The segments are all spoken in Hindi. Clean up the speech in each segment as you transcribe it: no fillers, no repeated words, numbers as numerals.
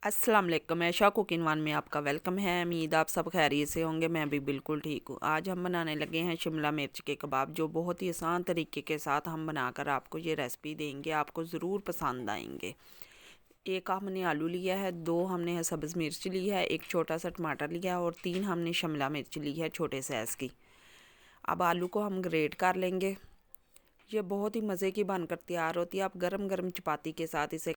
अस्सलाम वालेकुम। ऐशा कुकिंग वन में आपका वेलकम है। उम्मीद आप सब खैरियत से होंगे। मैं भी बिल्कुल ठीक हूँ। आज हम बनाने लगे हैं शिमला मिर्च के कबाब, जो बहुत ही आसान तरीके के साथ हम बनाकर आपको ये रेसिपी देंगे। आपको ज़रूर पसंद आएंगे। एक हमने आलू लिया है, 2 हमने सब्ज़ मिर्च ली है, एक छोटा सा टमाटर लिया है और 3 हमने शिमला मिर्च ली है छोटे साइज़ की। अब आलू को हम ग्रेट कर लेंगे। ये बहुत ही मज़े की बनकर तैयार होती है। आप गरम गरम चपाती के साथ इसे।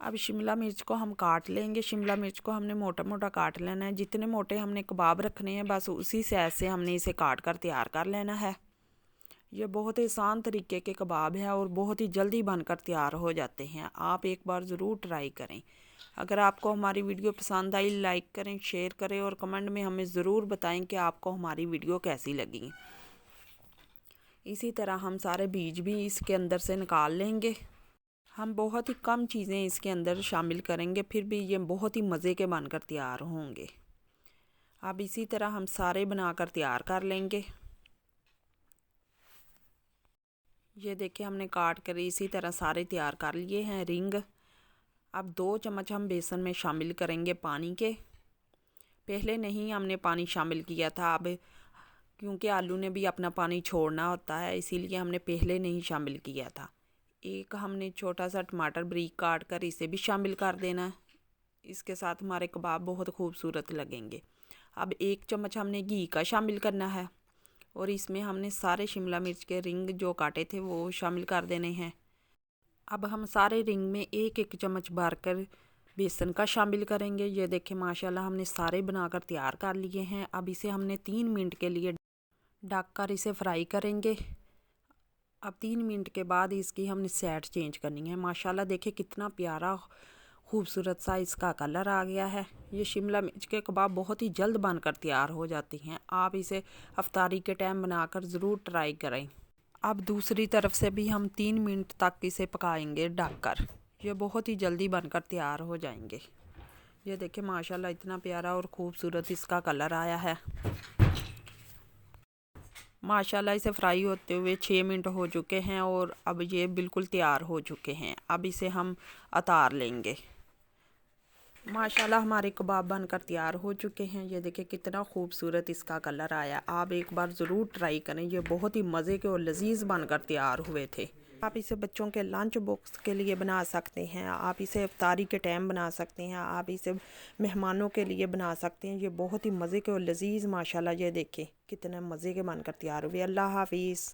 अब शिमला मिर्च को हम काट लेंगे। शिमला मिर्च को हमने मोटा मोटा काट लेना है। जितने मोटे हमने कबाब रखने हैं बस उसी साइज़ से हमने इसे काट कर तैयार कर लेना है। ये बहुत ही आसान तरीके के कबाब हैं और बहुत ही जल्दी बनकर तैयार हो जाते हैं। आप एक बार ज़रूर ट्राई करें। अगर आपको हमारी वीडियो पसंद आई, लाइक करें, शेयर करें और कमेंट में हमें ज़रूर बताएं कि आपको हमारी वीडियो कैसी लगी। इसी तरह हम सारे बीज भी इसके अंदर से निकाल लेंगे। हम बहुत ही कम चीज़ें इसके अंदर शामिल करेंगे, फिर भी ये बहुत ही मज़े के बनकर तैयार होंगे। अब इसी तरह हम सारे बनाकर तैयार कर लेंगे। ये देखिए, हमने काट कर इसी तरह सारे तैयार कर लिए हैं रिंग। अब 2 चम्मच हम बेसन में शामिल करेंगे पानी के। पहले नहीं हमने पानी शामिल किया था, अब क्योंकि आलू ने भी अपना पानी छोड़ना होता है, इसीलिए हमने पहले नहीं शामिल किया था। एक हमने छोटा सा टमाटर बारीक काट कर इसे भी शामिल कर देना है। इसके साथ हमारे कबाब बहुत खूबसूरत लगेंगे। अब 1 चम्मच हमने घी का शामिल करना है और इसमें हमने सारे शिमला मिर्च के रिंग जो काटे थे वो शामिल कर देने हैं। अब हम सारे रिंग में 1-1 चम्मच भरकर बेसन का शामिल करेंगे। ये देखें, माशाल्लाह हमने सारे बनाकर तैयार कर लिए हैं। अब इसे हमने 3 मिनट के लिए ढक कर इसे फ्राई करेंगे। अब 3 मिनट के बाद इसकी हमने साइड चेंज करनी है। माशाल्लाह देखिए कितना प्यारा खूबसूरत सा इसका कलर आ गया है। ये शिमला मिर्च के कबाब बहुत ही जल्द बनकर तैयार हो जाते हैं। आप इसे अफ्तारी के टाइम बनाकर ज़रूर ट्राई करें। अब दूसरी तरफ से भी हम 3 मिनट तक इसे पकाएंगे ढककर। ये बहुत ही जल्दी बनकर तैयार हो जाएंगे। ये देखिए, माशाल्लाह इतना प्यारा और ख़ूबसूरत इसका कलर आया है। माशाल्लाह इसे फ्राई होते हुए 6 मिनट हो चुके हैं और अब ये बिल्कुल तैयार हो चुके हैं। अब इसे हम उतार लेंगे। माशाल्लाह हमारे कबाब बनकर तैयार हो चुके हैं। ये देखिए कितना खूबसूरत इसका कलर आया। आप एक बार ज़रूर ट्राई करें। ये बहुत ही मज़े के और लजीज बनकर तैयार हुए थे। आप इसे बच्चों के लंच बॉक्स के लिए बना सकते हैं। आप इसे इफ्तारी के टाइम बना सकते हैं। आप इसे मेहमानों के लिए बना सकते हैं। ये बहुत ही मज़े के और लजीज, माशाल्लाह ये देखें कितने मज़े के बनकर तैयार हुए। अल्लाह हाफिज़।